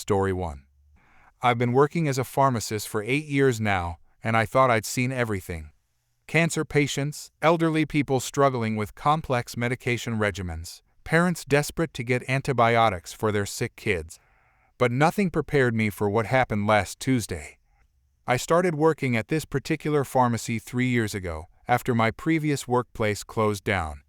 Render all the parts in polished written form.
Story 1. I've been working as a pharmacist for 8 years now, and I thought I'd seen everything. Cancer patients, elderly people struggling with complex medication regimens, parents desperate to get antibiotics for their sick kids. But nothing prepared me for what happened last Tuesday. I started working at this particular pharmacy 3 years ago, after my previous workplace closed down.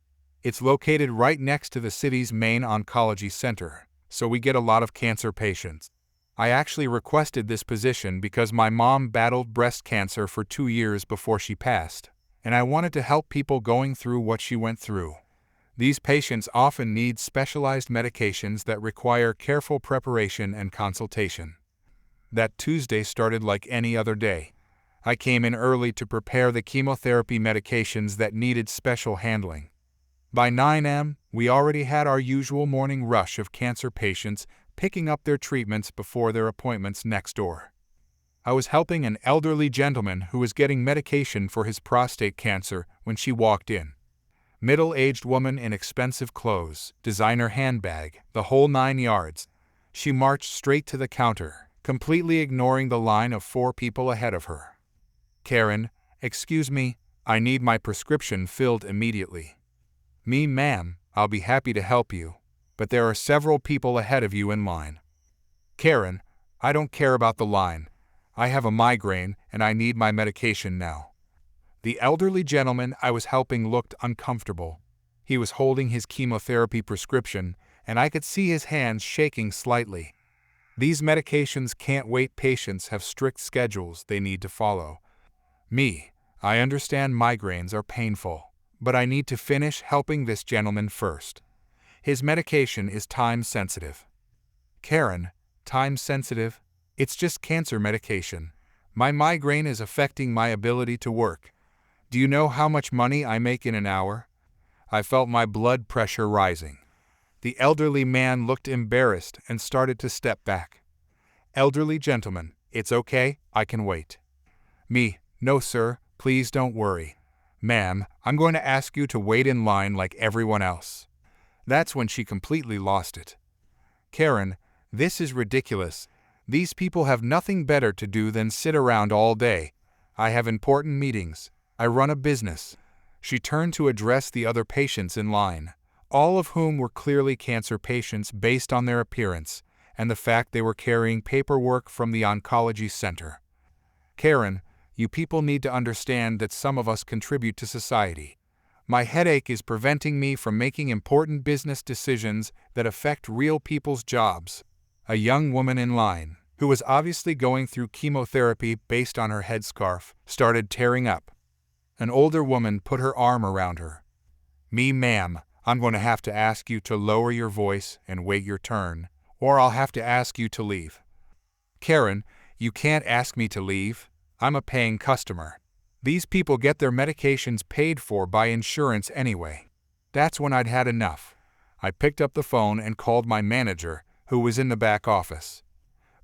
It's located right next to the city's main oncology center, so we get a lot of cancer patients. I actually requested this position because my mom battled breast cancer for 2 years before she passed, and I wanted to help people going through what she went through. These patients often need specialized medications that require careful preparation and consultation. That Tuesday started like any other day. I came in early to prepare the chemotherapy medications that needed special handling. By 9 a.m., we already had our usual morning rush of cancer patients picking up their treatments before their appointments next door. I was helping an elderly gentleman who was getting medication for his prostate cancer when she walked in. Middle-aged woman in expensive clothes, designer handbag, the whole 9 yards. She marched straight to the counter, completely ignoring the line of 4 people ahead of her. "Karen, excuse me, I need my prescription filled immediately." "Me, ma'am, I'll be happy to help you, but there are several people ahead of you in line." "Karen, I don't care about the line. I have a migraine and I need my medication now." The elderly gentleman I was helping looked uncomfortable. He was holding his chemotherapy prescription, and I could see his hands shaking slightly. These medications can't wait. Patients have strict schedules they need to follow. Me, I understand migraines are painful, but I need to finish helping this gentleman first. His medication is time-sensitive. "Karen, time-sensitive? It's just cancer medication. My migraine is affecting my ability to work. Do you know how much money I make in an hour?" I felt my blood pressure rising. The elderly man looked embarrassed and started to step back. "Elderly gentleman, it's okay, I can wait." Me, "No sir, please don't worry. Ma'am, I'm going to ask you to wait in line like everyone else." That's when she completely lost it. "Karen, this is ridiculous. These people have nothing better to do than sit around all day. I have important meetings. I run a business." She turned to address the other patients in line, all of whom were clearly cancer patients based on their appearance and the fact they were carrying paperwork from the oncology center. "Karen, you people need to understand that some of us contribute to society. My headache is preventing me from making important business decisions that affect real people's jobs." A young woman in line, who was obviously going through chemotherapy based on her headscarf, started tearing up. An older woman put her arm around her. "Me, ma'am, I'm going to have to ask you to lower your voice and wait your turn, or I'll have to ask you to leave." "Karen, you can't ask me to leave. I'm a paying customer. These people get their medications paid for by insurance anyway." That's when I'd had enough. I picked up the phone and called my manager, who was in the back office.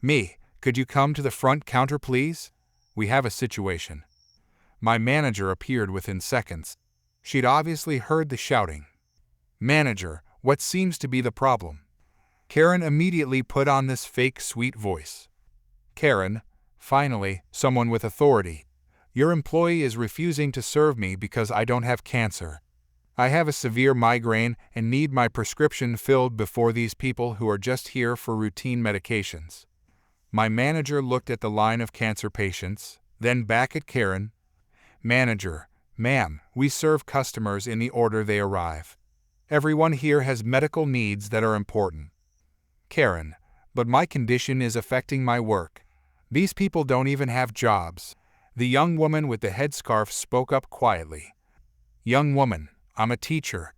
"Me, could you come to the front counter please? We have a situation." My manager appeared within seconds. She'd obviously heard the shouting. "Manager, what seems to be the problem?" Karen immediately put on this fake sweet voice. "Karen, finally, someone with authority. Your employee is refusing to serve me because I don't have cancer. I have a severe migraine and need my prescription filled before these people who are just here for routine medications." My manager looked at the line of cancer patients, then back at Karen. "Manager, ma'am, we serve customers in the order they arrive. Everyone here has medical needs that are important." "Karen, but my condition is affecting my work. These people don't even have jobs." The young woman with the headscarf spoke up quietly. "Young woman, I'm a teacher.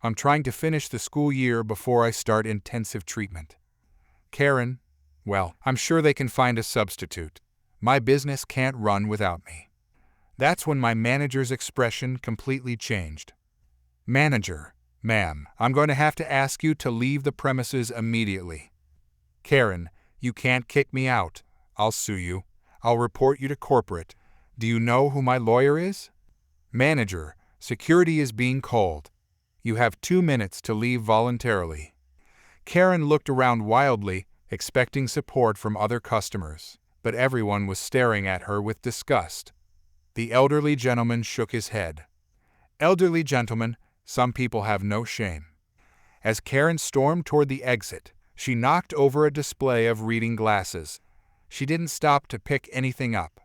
I'm trying to finish the school year before I start intensive treatment." "Karen, well, I'm sure they can find a substitute. My business can't run without me." That's when my manager's expression completely changed. "Manager, ma'am, I'm going to have to ask you to leave the premises immediately." "Karen, you can't kick me out. I'll sue you. I'll report you to corporate. Do you know who my lawyer is?" "Manager, security is being called. You have 2 minutes to leave voluntarily." Karen looked around wildly, expecting support from other customers, but everyone was staring at her with disgust. The elderly gentleman shook his head. Elderly gentleman, some people have no shame. As Karen stormed toward the exit, she knocked over a display of reading glasses. She didn't stop to pick anything up.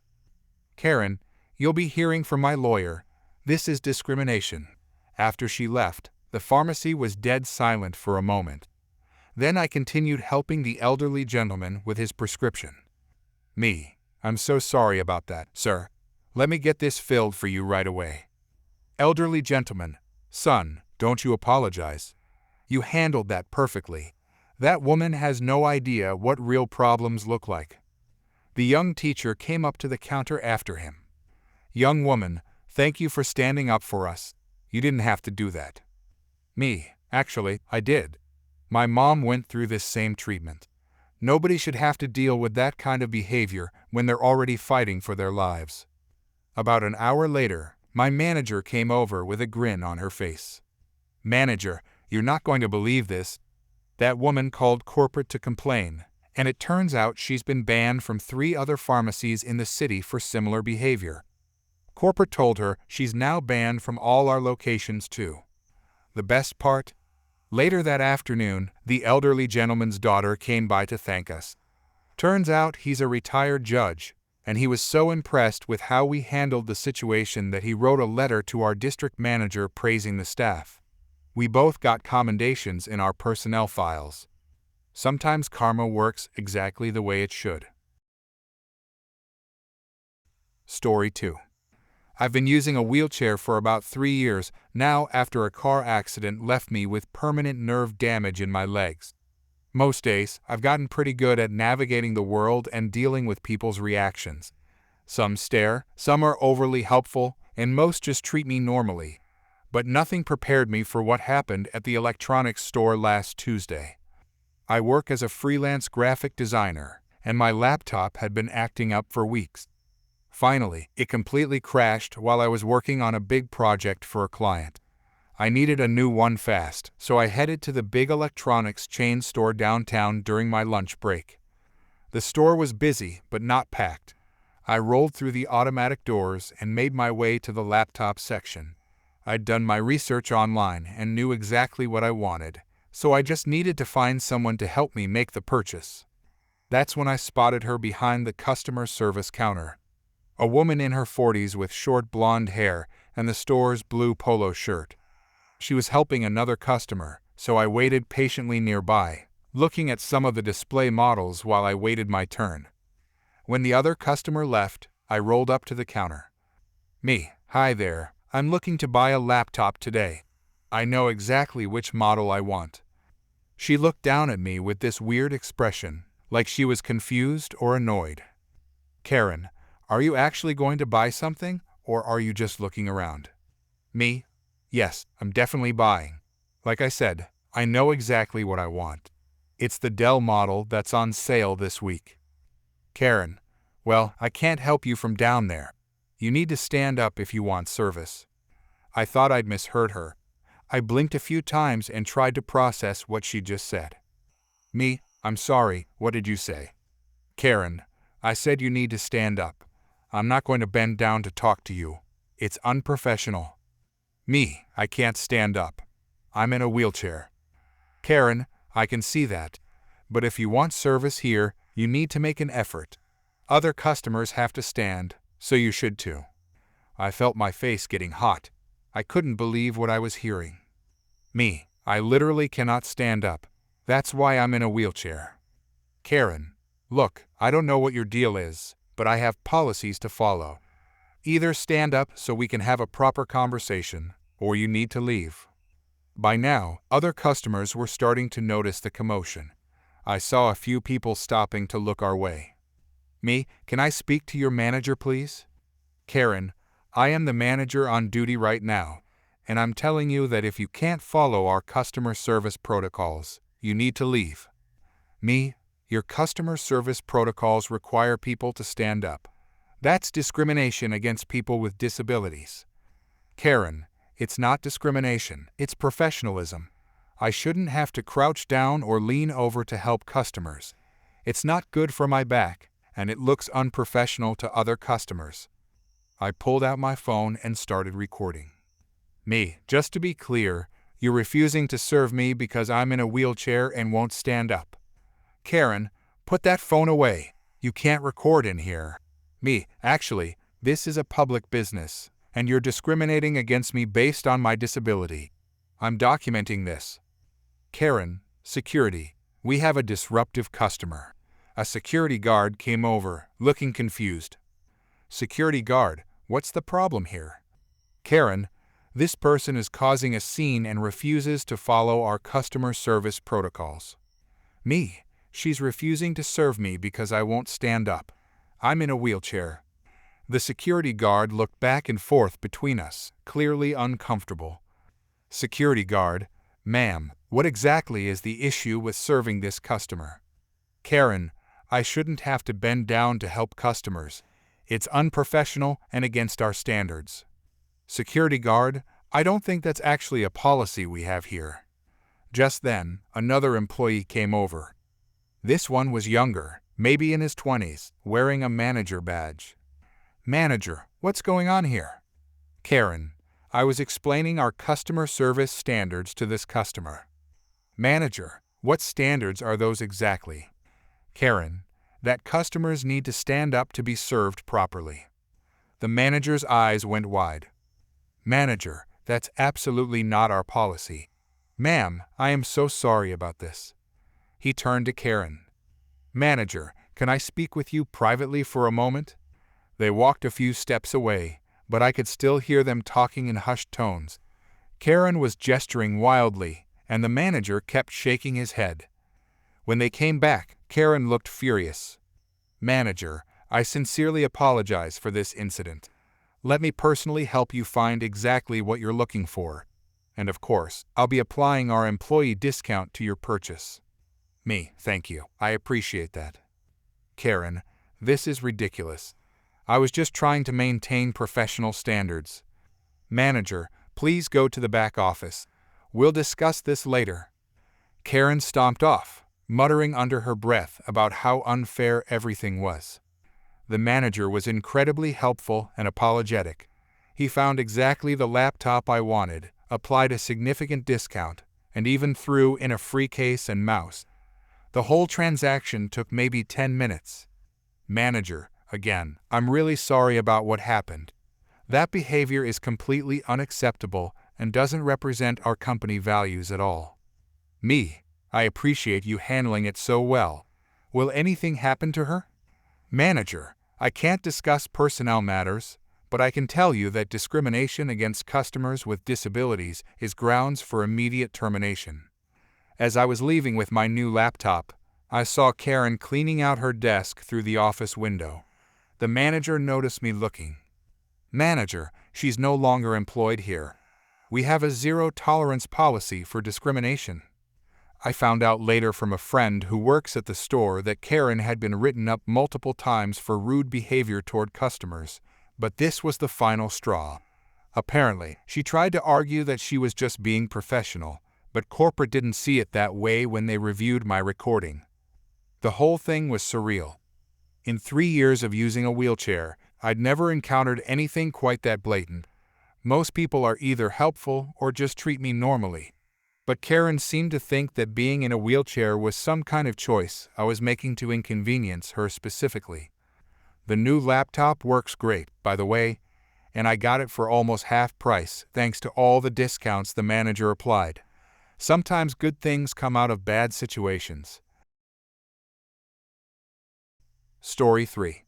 Karen, you'll be hearing from my lawyer. This is discrimination. After she left, the pharmacy was dead silent for a moment. Then I continued helping the elderly gentleman with his prescription. I'm so sorry about that, sir. Let me get this filled for you right away. Elderly gentleman, son, don't you apologize. You handled that perfectly. That woman has no idea what real problems look like. The young teacher came up to the counter after him. Young woman, thank you for standing up for us. You didn't have to do that. Actually, I did. My mom went through this same treatment. Nobody should have to deal with that kind of behavior when they're already fighting for their lives. About an hour later, my manager came over with a grin on her face. Manager, you're not going to believe this. That woman called corporate to complain, and it turns out she's been banned from 3 other pharmacies in the city for similar behavior. Corporate told her she's now banned from all our locations too. The best part? Later that afternoon, the elderly gentleman's daughter came by to thank us. Turns out he's a retired judge, and he was so impressed with how we handled the situation that he wrote a letter to our district manager praising the staff. We both got commendations in our personnel files. Sometimes karma works exactly the way it should. Story 2. I've been using a wheelchair for about 3 years now after a car accident left me with permanent nerve damage in my legs. Most days, I've gotten pretty good at navigating the world and dealing with people's reactions. Some stare, some are overly helpful, and most just treat me normally. But nothing prepared me for what happened at the electronics store last Tuesday. I work as a freelance graphic designer, and my laptop had been acting up for weeks. Finally, it completely crashed while I was working on a big project for a client. I needed a new one fast, so I headed to the big electronics chain store downtown during my lunch break. The store was busy, but not packed. I rolled through the automatic doors and made my way to the laptop section. I'd done my research online and knew exactly what I wanted, so I just needed to find someone to help me make the purchase. That's when I spotted her behind the customer service counter. A woman in her 40s with short blonde hair and the store's blue polo shirt. She was helping another customer, so I waited patiently nearby, looking at some of the display models while I waited my turn. When the other customer left, I rolled up to the counter. Hi there, I'm looking to buy a laptop today. I know exactly which model I want. She looked down at me with this weird expression, like she was confused or annoyed. Karen, are you actually going to buy something, or are you just looking around? Yes, I'm definitely buying. Like I said, I know exactly what I want. It's the Dell model that's on sale this week. Karen, well, I can't help you from down there. You need to stand up if you want service. I thought I'd misheard her. I blinked a few times and tried to process what she just said. I'm sorry, what did you say? Karen, I said you need to stand up. I'm not going to bend down to talk to you. It's unprofessional. I can't stand up. I'm in a wheelchair. Karen, I can see that. But if you want service here, you need to make an effort. Other customers have to stand, so you should too. I felt my face getting hot. I couldn't believe what I was hearing. I literally cannot stand up. That's why I'm in a wheelchair. Karen, look, I don't know what your deal is, but I have policies to follow. Either stand up so we can have a proper conversation, or you need to leave. By now, other customers were starting to notice the commotion. I saw a few people stopping to look our way. Can I speak to your manager, please? Karen, I am the manager on duty right now, and I'm telling you that if you can't follow our customer service protocols, you need to leave. Your customer service protocols require people to stand up. That's discrimination against people with disabilities. Karen, it's not discrimination, it's professionalism. I shouldn't have to crouch down or lean over to help customers. It's not good for my back, and it looks unprofessional to other customers. I pulled out my phone and started recording. Me, just to be clear, you're refusing to serve me because I'm in a wheelchair and won't stand up. Karen, put that phone away. You can't record in here. Me, actually, this is a public business, and you're discriminating against me based on my disability. I'm documenting this. Karen, security, we have a disruptive customer. A security guard came over, looking confused. Security guard, what's the problem here? Karen, this person is causing a scene and refuses to follow our customer service protocols. Me, she's refusing to serve me because I won't stand up. I'm in a wheelchair. The security guard looked back and forth between us, clearly uncomfortable. Security guard, ma'am, what exactly is the issue with serving this customer? Karen, I shouldn't have to bend down to help customers. It's unprofessional and against our standards. Security guard, I don't think that's actually a policy we have here. Just then, another employee came over. This one was younger, maybe in his 20s, wearing a manager badge. Manager, what's going on here? Karen, I was explaining our customer service standards to this customer. Manager, what standards are those exactly? Karen, that customers need to stand up to be served properly. The manager's eyes went wide. Manager, that's absolutely not our policy. Ma'am, I am so sorry about this. He turned to Karen. Manager, can I speak with you privately for a moment? They walked a few steps away, but I could still hear them talking in hushed tones. Karen was gesturing wildly, and the manager kept shaking his head. When they came back, Karen looked furious. Manager, I sincerely apologize for this incident. Let me personally help you find exactly what you're looking for. And of course, I'll be applying our employee discount to your purchase. Me, thank you. I appreciate that. Karen, this is ridiculous. I was just trying to maintain professional standards. Manager, please go to the back office. We'll discuss this later. Karen stomped off, muttering under her breath about how unfair everything was. The manager was incredibly helpful and apologetic. He found exactly the laptop I wanted, applied a significant discount, and even threw in a free case and mouse. The whole transaction took maybe 10 minutes. Manager, again, I'm really sorry about what happened. That behavior is completely unacceptable and doesn't represent our company values at all. Me, I appreciate you handling it so well. Will anything happen to her? Manager, I can't discuss personnel matters, but I can tell you that discrimination against customers with disabilities is grounds for immediate termination. As I was leaving with my new laptop, I saw Karen cleaning out her desk through the office window. The manager noticed me looking. Manager, she's no longer employed here. We have a zero-tolerance policy for discrimination. I found out later from a friend who works at the store that Karen had been written up multiple times for rude behavior toward customers, but this was the final straw. Apparently, she tried to argue that she was just being professional, but corporate didn't see it that way when they reviewed my recording. The whole thing was surreal. In 3 years of using a wheelchair, I'd never encountered anything quite that blatant. Most people are either helpful or just treat me normally. But Karen seemed to think that being in a wheelchair was some kind of choice I was making to inconvenience her specifically. The new laptop works great, by the way, and I got it for almost half price thanks to all the discounts the manager applied. Sometimes good things come out of bad situations. Story 3.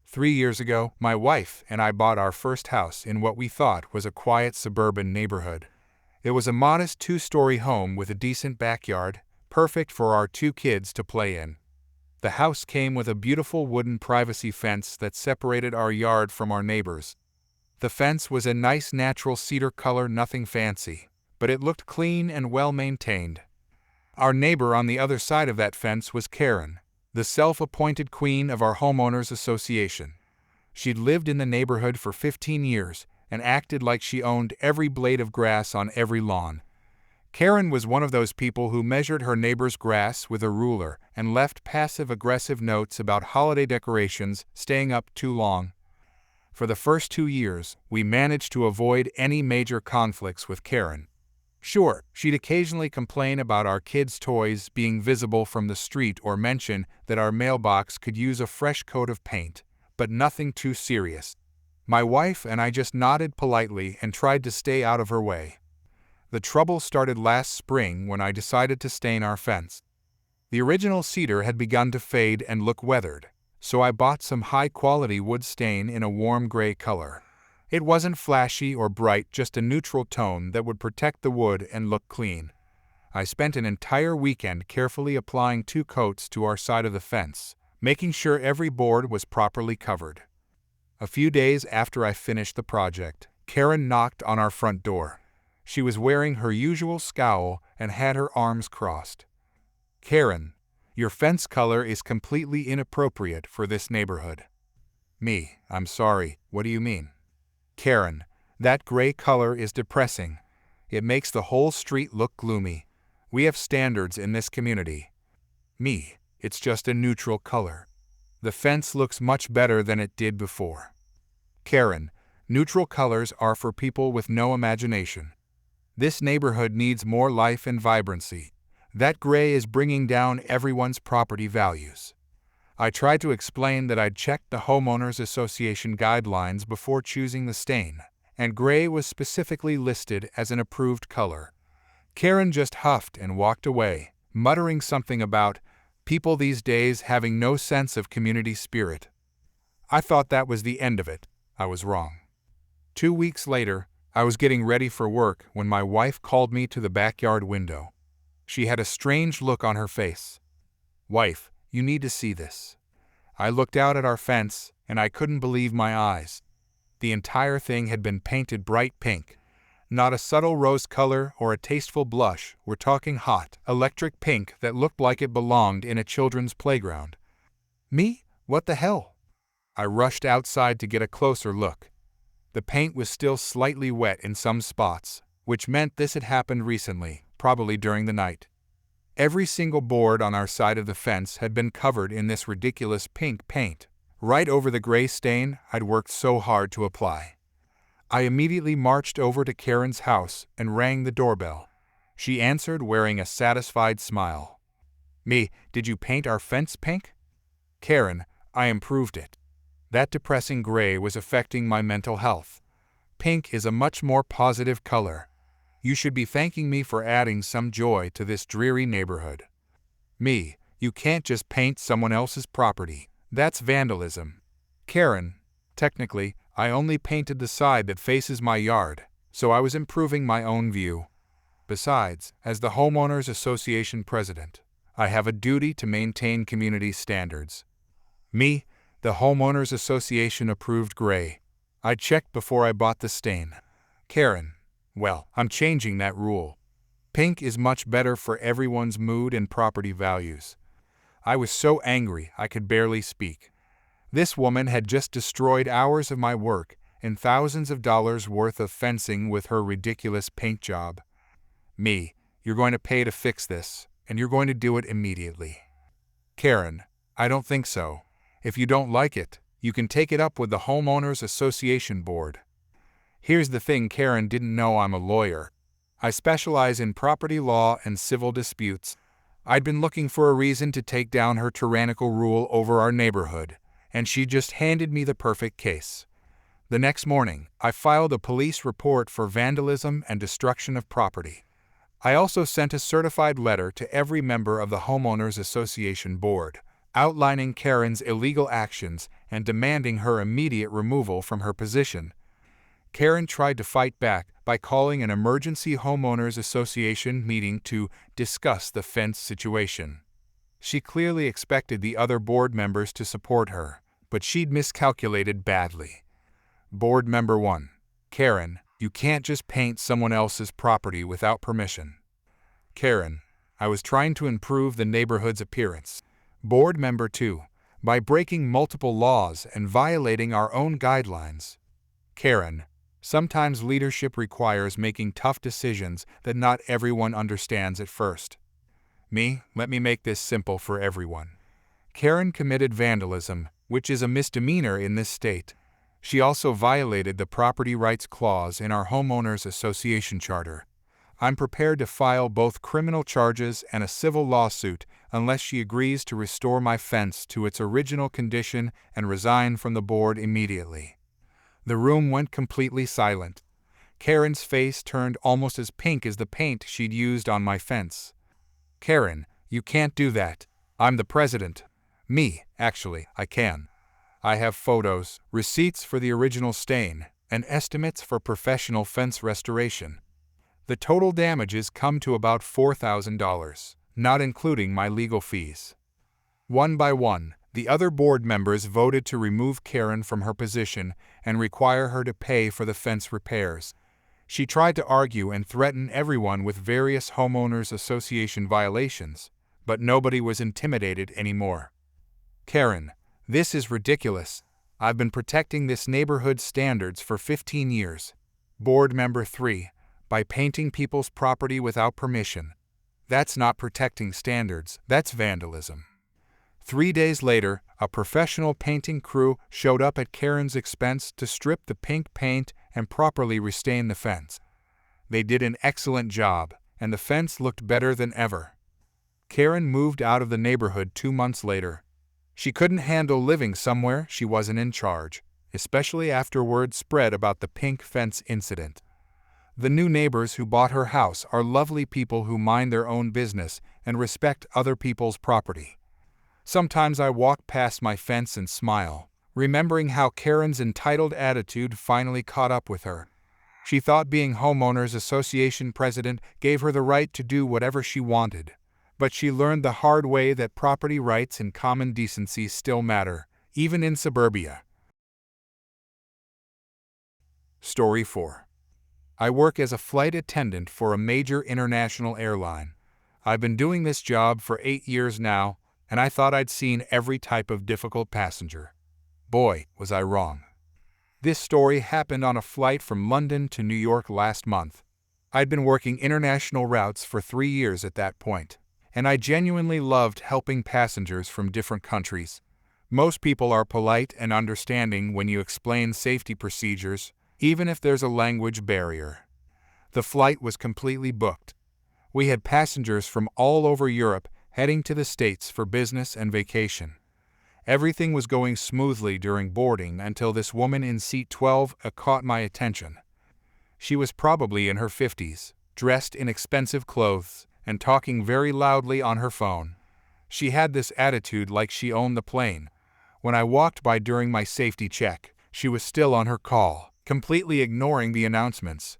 3 years ago, my wife and I bought our first house in what we thought was a quiet suburban neighborhood. It was a modest 2-story home with a decent backyard, perfect for our 2 kids to play in. The house came with a beautiful wooden privacy fence that separated our yard from our neighbors. The fence was a nice natural cedar color, nothing fancy, but it looked clean and well maintained. Our neighbor on the other side of that fence was Karen, the self-appointed queen of our homeowners association. She'd lived in the neighborhood for 15 years and acted like she owned every blade of grass on every lawn. Karen was one of those people who measured her neighbor's grass with a ruler and left passive-aggressive notes about holiday decorations staying up too long. For the first 2 years, we managed to avoid any major conflicts with Karen. Sure, she'd occasionally complain about our kids' toys being visible from the street or mention that our mailbox could use a fresh coat of paint, but nothing too serious. My wife and I just nodded politely and tried to stay out of her way. The trouble started last spring when I decided to stain our fence. The original cedar had begun to fade and look weathered, so I bought some high-quality wood stain in a warm gray color. It wasn't flashy or bright, just a neutral tone that would protect the wood and look clean. I spent an entire weekend carefully applying 2 coats to our side of the fence, making sure every board was properly covered. A few days after I finished the project, Karen knocked on our front door. She was wearing her usual scowl and had her arms crossed. "Karen, your fence color is completely inappropriate for this neighborhood." Me, "I'm sorry, what do you mean?" "Karen, that gray color is depressing. It makes the whole street look gloomy. We have standards in this community." Me, "It's just a neutral color. The fence looks much better than it did before." Karen, "Neutral colors are for people with no imagination. This neighborhood needs more life and vibrancy. That gray is bringing down everyone's property values." I tried to explain that I'd checked the Homeowners Association guidelines before choosing the stain, and gray was specifically listed as an approved color. Karen just huffed and walked away, muttering something about people these days having no sense of community spirit. I thought that was the end of it. I was wrong. 2 weeks later, I was getting ready for work when my wife called me to the backyard window. She had a strange look on her face. "Wife, you need to see this." I looked out at our fence, and I couldn't believe my eyes. The entire thing had been painted bright pink. Not a subtle rose color or a tasteful blush, we're talking hot, electric pink that looked like it belonged in a children's playground. Me? What the hell? I rushed outside to get a closer look. The paint was still slightly wet in some spots, which meant this had happened recently, probably during the night. Every single board on our side of the fence had been covered in this ridiculous pink paint, right over the gray stain I'd worked so hard to apply. I immediately marched over to Karen's house and rang the doorbell. She answered wearing a satisfied smile. "Me, did you paint our fence pink?" "Karen, I improved it. That depressing gray was affecting my mental health. Pink is a much more positive color. You should be thanking me for adding some joy to this dreary neighborhood." Me, "You can't just paint someone else's property. That's vandalism." Karen, "Technically, I only painted the side that faces my yard, so I was improving my own view. Besides, as the Homeowners Association president, I have a duty to maintain community standards." Me, "The Homeowners Association approved gray. I checked before I bought the stain." Karen, "Well, I'm changing that rule. Pink is much better for everyone's mood and property values." I was so angry I could barely speak. This woman had just destroyed hours of my work and thousands of dollars worth of fencing with her ridiculous paint job. Me, "You're going to pay to fix this, and you're going to do it immediately." Karen, "I don't think so. If you don't like it, you can take it up with the Homeowners Association board." Here's the thing, Karen didn't know I'm a lawyer. I specialize in property law and civil disputes. I'd been looking for a reason to take down her tyrannical rule over our neighborhood, and she just handed me the perfect case. The next morning, I filed a police report for vandalism and destruction of property. I also sent a certified letter to every member of the Homeowners Association board, outlining Karen's illegal actions and demanding her immediate removal from her position. Karen tried to fight back by calling an emergency Homeowners Association meeting to discuss the fence situation. She clearly expected the other board members to support her, but she'd miscalculated badly. Board Member 1. Karen, "You can't just paint someone else's property without permission." Karen, "I was trying to improve the neighborhood's appearance." Board Member 2. "By breaking multiple laws and violating our own guidelines." Karen, Sometimes leadership requires making tough decisions that not everyone understands at first. Let me make this simple for everyone. Karen committed vandalism, which is a misdemeanor in this state. She also violated the property rights clause in our homeowners association charter. I'm prepared to file both criminal charges and a civil lawsuit unless she agrees to restore my fence to its original condition and resign from the board immediately. The room went completely silent. Karen's face turned almost as pink as the paint she'd used on my fence. Karen, you can't do that. I'm the president. Actually, I can. I have photos, receipts for the original stain, and estimates for professional fence restoration. The total damages come to about $4,000, not including my legal fees. One by one, the other board members voted to remove Karen from her position and require her to pay for the fence repairs. She tried to argue and threaten everyone with various homeowners association violations, but nobody was intimidated anymore. Karen, this is ridiculous. I've been protecting this neighborhood's standards for 15 years. Board Member 3, by painting people's property without permission. That's not protecting standards, that's vandalism. 3 days later, a professional painting crew showed up at Karen's expense to strip the pink paint and properly restain the fence. They did an excellent job, and the fence looked better than ever. Karen moved out of the neighborhood 2 months later. She couldn't handle living somewhere she wasn't in charge, especially after word spread about the pink fence incident. The new neighbors who bought her house are lovely people who mind their own business and respect other people's property. Sometimes I walk past my fence and smile, remembering how Karen's entitled attitude finally caught up with her. She thought being homeowners association president gave her the right to do whatever she wanted. But she learned the hard way that property rights and common decency still matter, even in suburbia. Story 4. I work as a flight attendant for a major international airline. I've been doing this job for 8 years now, and I thought I'd seen every type of difficult passenger. Boy, was I wrong. This story happened on a flight from London to New York last month. I'd been working international routes for 3 years at that point, and I genuinely loved helping passengers from different countries. Most people are polite and understanding when you explain safety procedures, even if there's a language barrier. The flight was completely booked. We had passengers from all over Europe heading to the States for business and vacation. Everything was going smoothly during boarding until this woman in seat 12 caught my attention. She was probably in her 50s, dressed in expensive clothes, and talking very loudly on her phone. She had this attitude like she owned the plane. When I walked by during my safety check, she was still on her call, completely ignoring the announcements.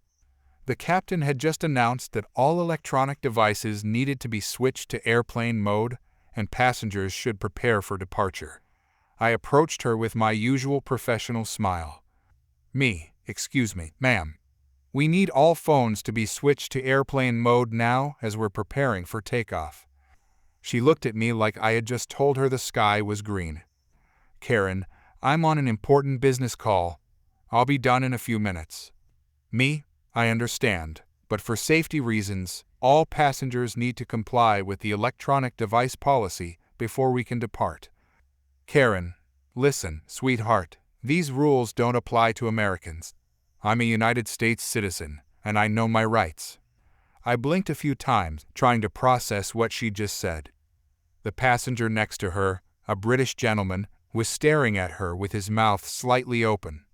The captain had just announced that all electronic devices needed to be switched to airplane mode, and passengers should prepare for departure. I approached her with my usual professional smile. Excuse me, ma'am. We need all phones to be switched to airplane mode now as we're preparing for takeoff. She looked at me like I had just told her the sky was green. Karen, I'm on an important business call. I'll be done in a few minutes. I understand, but for safety reasons, all passengers need to comply with the electronic device policy before we can depart. Karen, listen, sweetheart, these rules don't apply to Americans. I'm a United States citizen, and I know my rights. I blinked a few times, trying to process what she just said. The passenger next to her, a British gentleman, was staring at her with his mouth slightly open.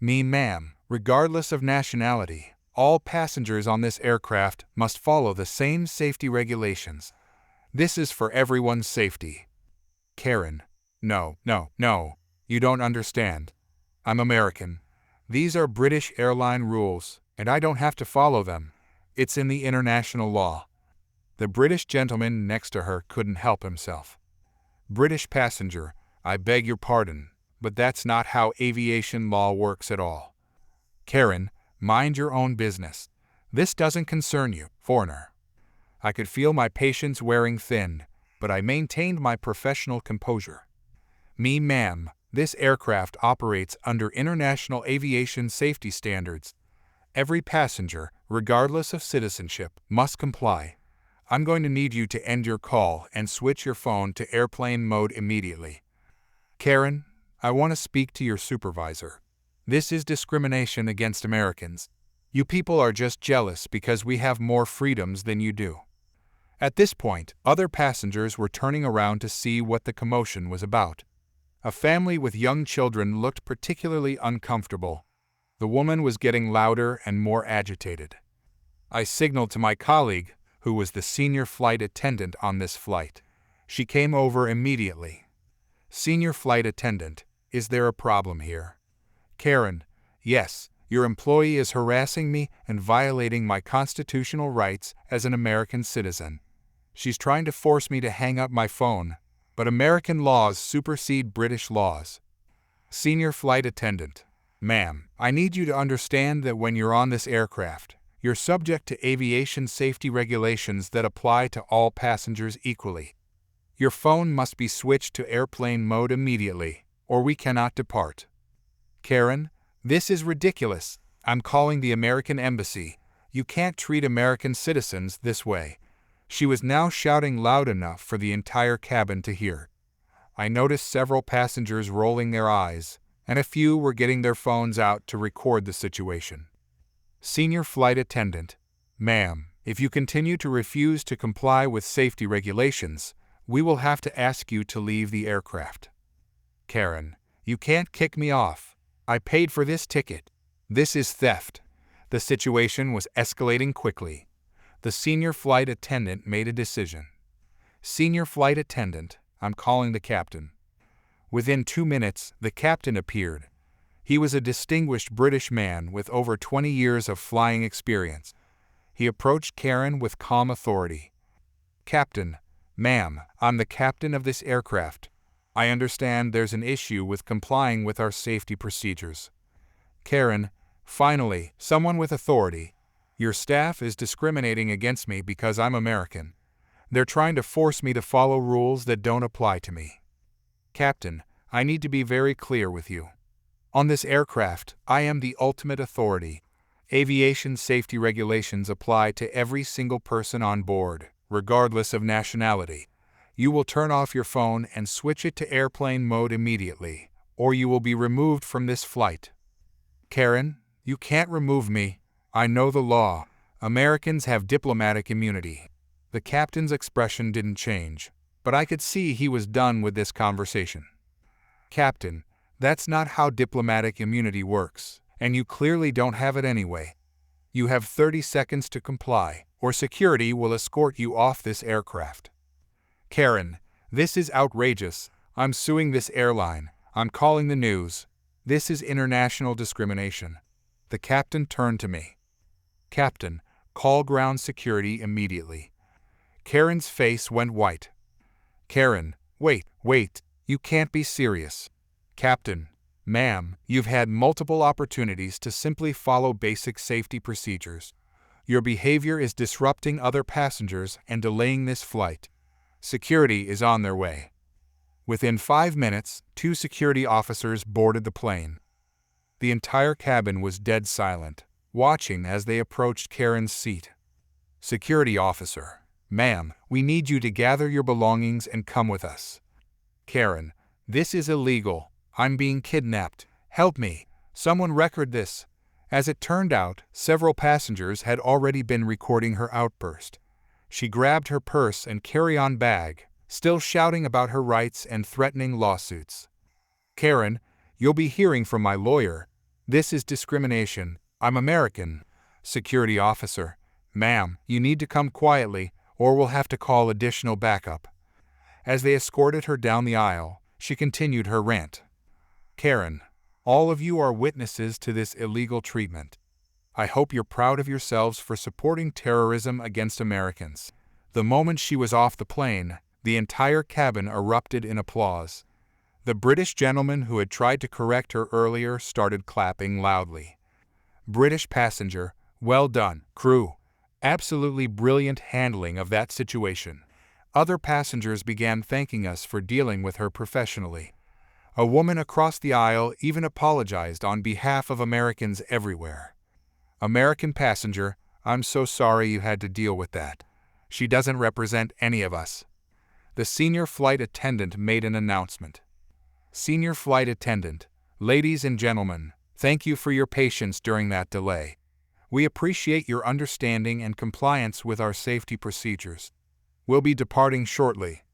Ma'am, regardless of nationality, all passengers on this aircraft must follow the same safety regulations. This is for everyone's safety. Karen, no, you don't understand. I'm American. These are British airline rules, and I don't have to follow them. It's in the international law. The British gentleman next to her couldn't help himself. British passenger, I beg your pardon, but that's not how aviation law works at all. Karen, mind your own business. This doesn't concern you, foreigner. I could feel my patience wearing thin, but I maintained my professional composure. Ma'am, This aircraft operates under international aviation safety standards. Every passenger, regardless of citizenship, must comply. I'm going to need you to end your call and switch your phone to airplane mode immediately. Karen, I want to speak to your supervisor. This is discrimination against Americans. You people are just jealous because we have more freedoms than you do. At this point, other passengers were turning around to see what the commotion was about. A family with young children looked particularly uncomfortable. The woman was getting louder and more agitated. I signaled to my colleague, who was the senior flight attendant on this flight. She came over immediately. Senior flight attendant, is there a problem here? Karen, yes, your employee is harassing me and violating my constitutional rights as an American citizen. She's trying to force me to hang up my phone, but American laws supersede British laws. Senior flight attendant, ma'am, I need you to understand that when you're on this aircraft, you're subject to aviation safety regulations that apply to all passengers equally. Your phone must be switched to airplane mode immediately, or we cannot depart. Karen, this is ridiculous. I'm calling the American embassy. You can't treat American citizens this way. She was now shouting loud enough for the entire cabin to hear. I noticed several passengers rolling their eyes, and a few were getting their phones out to record the situation. Senior flight attendant, ma'am, if you continue to refuse to comply with safety regulations, we will have to ask you to leave the aircraft. Karen, you can't kick me off. I paid for this ticket. This is theft. The situation was escalating quickly. The senior flight attendant made a decision. Senior flight attendant, I'm calling the captain. Within 2 minutes, the captain appeared. He was a distinguished British man with over 20 years of flying experience. He approached Karen with calm authority. Captain, ma'am, I'm the captain of this aircraft. I understand there's an issue with complying with our safety procedures. Karen, finally, someone with authority. Your staff is discriminating against me because I'm American. They're trying to force me to follow rules that don't apply to me. Captain, I need to be very clear with you. On this aircraft, I am the ultimate authority. Aviation safety regulations apply to every single person on board, regardless of nationality. You will turn off your phone and switch it to airplane mode immediately, or you will be removed from this flight. Karen, you can't remove me. I know the law. Americans have diplomatic immunity. The captain's expression didn't change, but I could see he was done with this conversation. Captain, that's not how diplomatic immunity works, and you clearly don't have it anyway. You have 30 seconds to comply, or security will escort you off this aircraft. Karen, this is outrageous. I'm suing this airline. I'm calling the news. This is international discrimination. The captain turned to me. Captain, call ground security immediately. Karen's face went white. Karen, wait, you can't be serious. Captain, ma'am, you've had multiple opportunities to simply follow basic safety procedures. Your behavior is disrupting other passengers and delaying this flight. Security is on their way. Within 5 minutes, 2 security officers boarded the plane. The entire cabin was dead silent, watching as they approached Karen's seat. Security officer, ma'am, we need you to gather your belongings and come with us. Karen, this is illegal. I'm being kidnapped. Help me. Someone record this. As it turned out, several passengers had already been recording her outburst. She grabbed her purse and carry-on bag, still shouting about her rights and threatening lawsuits. Karen, you'll be hearing from my lawyer. This is discrimination. I'm American. Security officer, ma'am, you need to come quietly, or we'll have to call additional backup. As they escorted her down the aisle, she continued her rant. Karen, all of you are witnesses to this illegal treatment. I hope you're proud of yourselves for supporting terrorism against Americans. The moment she was off the plane, the entire cabin erupted in applause. The British gentleman who had tried to correct her earlier started clapping loudly. British passenger, well done, crew. Absolutely brilliant handling of that situation. Other passengers began thanking us for dealing with her professionally. A woman across the aisle even apologized on behalf of Americans everywhere. American passenger, I'm so sorry you had to deal with that. She doesn't represent any of us. The senior flight attendant made an announcement. Senior flight attendant, ladies and gentlemen, thank you for your patience during that delay. We appreciate your understanding and compliance with our safety procedures. We'll be departing shortly.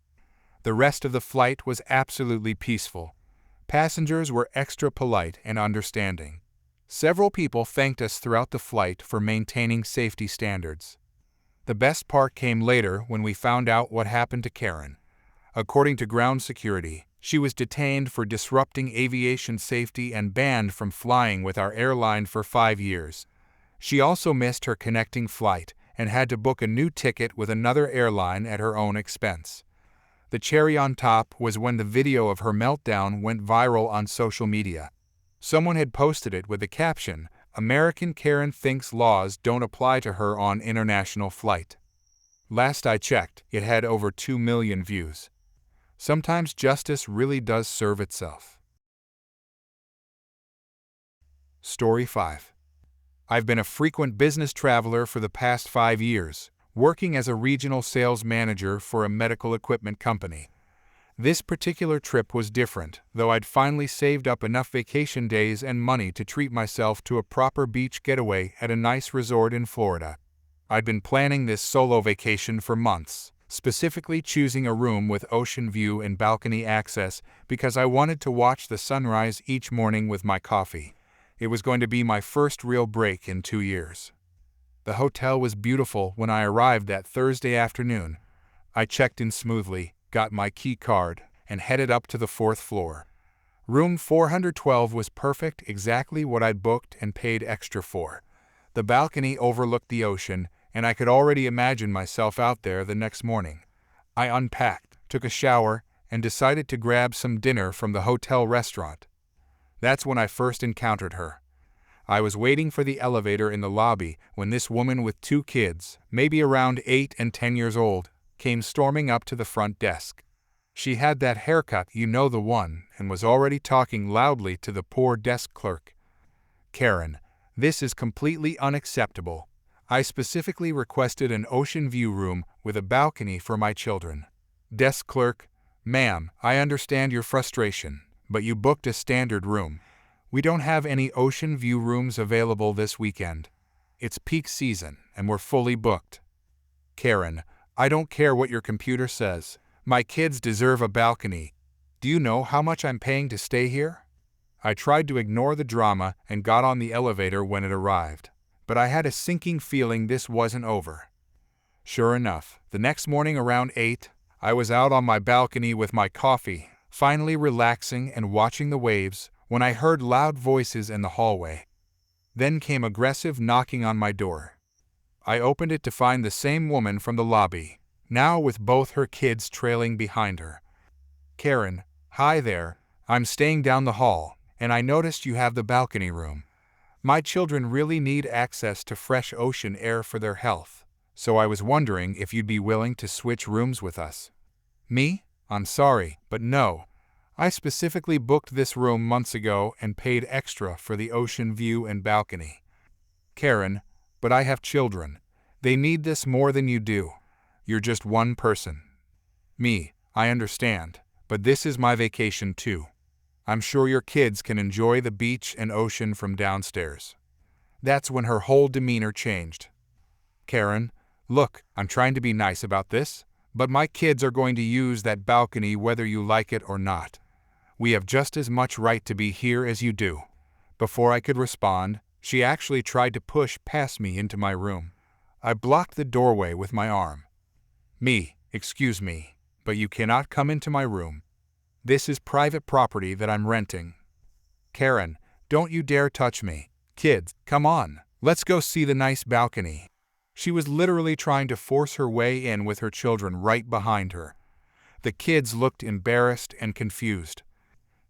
The rest of the flight was absolutely peaceful. Passengers were extra polite and understanding. Several people thanked us throughout the flight for maintaining safety standards. The best part came later when we found out what happened to Karen. According to ground security, she was detained for disrupting aviation safety and banned from flying with our airline for 5 years. She also missed her connecting flight and had to book a new ticket with another airline at her own expense. The cherry on top was when the video of her meltdown went viral on social media. Someone had posted it with the caption, "American Karen thinks laws don't apply to her on international flight." Last I checked, it had over 2 million views. Sometimes justice really does serve itself. Story 5. I've been a frequent business traveler for the past 5 years, working as a regional sales manager for a medical equipment company. This particular trip was different, though I'd finally saved up enough vacation days and money to treat myself to a proper beach getaway at a nice resort in Florida. I'd been planning this solo vacation for months, specifically choosing a room with ocean view and balcony access because I wanted to watch the sunrise each morning with my coffee. It was going to be my first real break in 2 years. The hotel was beautiful when I arrived that Thursday afternoon. I checked in smoothly, got my key card, and headed up to the 4th floor. Room 412 was perfect, exactly what I'd booked and paid extra for. The balcony overlooked the ocean, and I could already imagine myself out there the next morning. I unpacked, took a shower, and decided to grab some dinner from the hotel restaurant. That's when I first encountered her. I was waiting for the elevator in the lobby when this woman with 2 kids, maybe around 8 and 10 years old, came storming up to the front desk. She had that haircut, you know the one, and was already talking loudly to the poor desk clerk. "Karen, this is completely unacceptable. I specifically requested an ocean view room with a balcony for my children." Desk clerk, "Ma'am, I understand your frustration, but you booked a standard room. We don't have any ocean view rooms available this weekend. It's peak season, and we're fully booked." "Karen, I don't care what your computer says. My kids deserve a balcony. Do you know how much I'm paying to stay here?" I tried to ignore the drama and got on the elevator when it arrived, but I had a sinking feeling this wasn't over. Sure enough, the next morning around 8, I was out on my balcony with my coffee, finally relaxing and watching the waves, when I heard loud voices in the hallway. Then came aggressive knocking on my door. I opened it to find the same woman from the lobby, now with both her kids trailing behind her. "Karen, hi there, I'm staying down the hall, and I noticed you have the balcony room. My children really need access to fresh ocean air for their health, so I was wondering if you'd be willing to switch rooms with us." "Me? I'm sorry, but no. I specifically booked this room months ago and paid extra for the ocean view and balcony." "Karen, but I have children. They need this more than you do. You're just one person." "Me, I understand, but this is my vacation too. I'm sure your kids can enjoy the beach and ocean from downstairs." That's when her whole demeanor changed. "Karen, look, I'm trying to be nice about this, but my kids are going to use that balcony whether you like it or not. We have just as much right to be here as you do." Before I could respond, she actually tried to push past me into my room. I blocked the doorway with my arm. "Me, excuse me, but you cannot come into my room. This is private property that I'm renting." "Karen, don't you dare touch me. Kids, come on, let's go see the nice balcony." She was literally trying to force her way in with her children right behind her. The kids looked embarrassed and confused.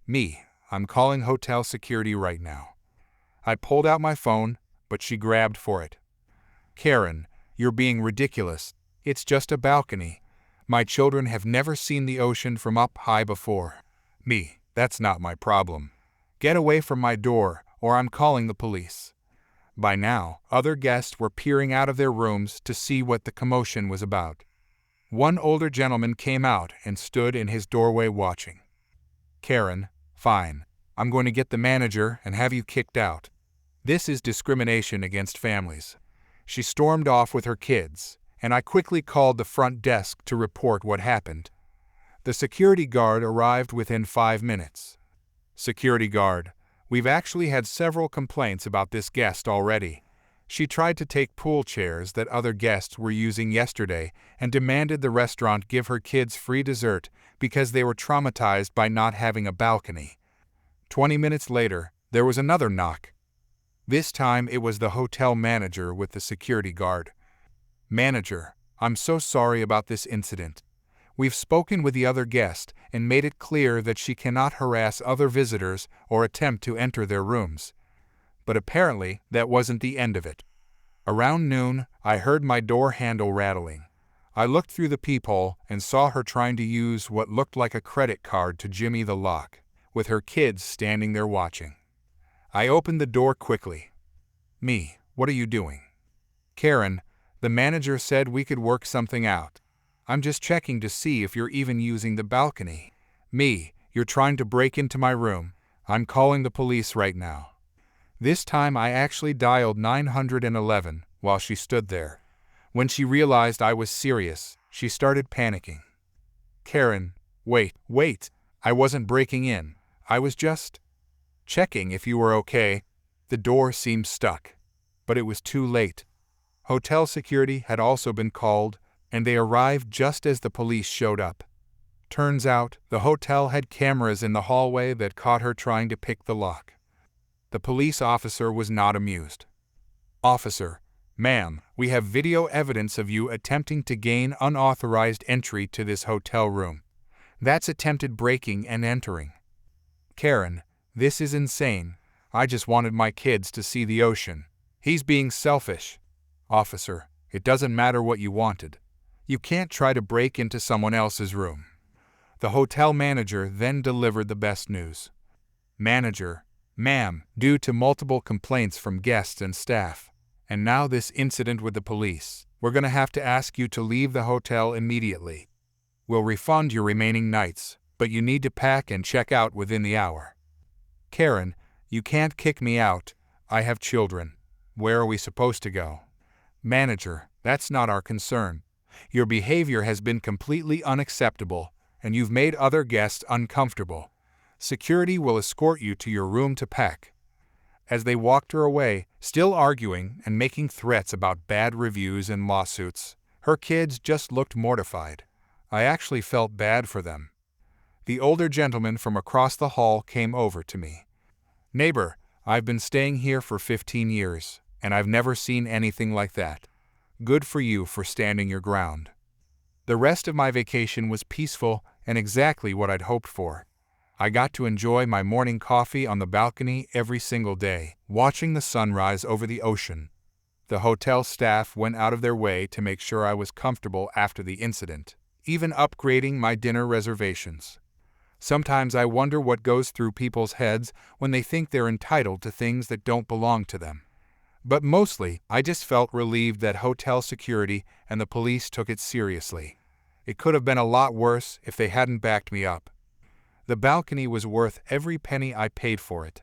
"Me, I'm calling hotel security right now." I pulled out my phone, but she grabbed for it. "Karen, you're being ridiculous. It's just a balcony. My children have never seen the ocean from up high before." "Me, That's not my problem. Get away from my door, or I'm calling the police." By now, other guests were peering out of their rooms to see what the commotion was about. One older gentleman came out and stood in his doorway watching. "Karen, fine. I'm going to get the manager and have you kicked out. This is discrimination against families." She stormed off with her kids, and I quickly called the front desk to report what happened. The security guard arrived within 5 minutes. "Security guard, we've actually had several complaints about this guest already. She tried to take pool chairs that other guests were using yesterday and demanded the restaurant give her kids free dessert because they were traumatized by not having a balcony." 20 minutes later, there was another knock. This time it was the hotel manager with the security guard. "Manager, I'm so sorry about this incident. We've spoken with the other guest and made it clear that she cannot harass other visitors or attempt to enter their rooms." But apparently that wasn't the end of it. Around noon, I heard my door handle rattling. I looked through the peephole and saw her trying to use what looked like a credit card to jimmy the lock, with her kids standing there watching. I opened the door quickly. "Me, what are you doing?" "Karen, the manager said we could work something out. I'm just checking to see if you're even using the balcony." "Me, you're trying to break into my room. I'm calling the police right now." This time I actually dialed 911 while she stood there. When she realized I was serious, she started panicking. "Karen, wait, I wasn't breaking in. I was just checking if you were okay." The door seemed stuck, but it was too late. Hotel security had also been called, and they arrived just as the police showed up. Turns out, the hotel had cameras in the hallway that caught her trying to pick the lock. The police officer was not amused. "Officer, ma'am, we have video evidence of you attempting to gain unauthorized entry to this hotel room. That's attempted breaking and entering." "Karen, this is insane. I just wanted my kids to see the ocean. He's being selfish." "Officer, it doesn't matter what you wanted. You can't try to break into someone else's room." The hotel manager then delivered the best news. "Manager, ma'am, due to multiple complaints from guests and staff, and now this incident with the police, we're going to have to ask you to leave the hotel immediately. We'll refund your remaining nights, but you need to pack and check out within the hour." "Karen, you can't kick me out. I have children. Where are we supposed to go?" "Manager, that's not our concern. Your behavior has been completely unacceptable, and you've made other guests uncomfortable. Security will escort you to your room to pack." As they walked her away, still arguing and making threats about bad reviews and lawsuits, her kids just looked mortified. I actually felt bad for them. The older gentleman from across the hall came over to me. "Neighbor, I've been staying here for 15 years, and I've never seen anything like that. Good for you for standing your ground." The rest of my vacation was peaceful and exactly what I'd hoped for. I got to enjoy my morning coffee on the balcony every single day, watching the sunrise over the ocean. The hotel staff went out of their way to make sure I was comfortable after the incident, even upgrading my dinner reservations. Sometimes I wonder what goes through people's heads when they think they're entitled to things that don't belong to them. But mostly, I just felt relieved that hotel security and the police took it seriously. It could have been a lot worse if they hadn't backed me up. The balcony was worth every penny I paid for it.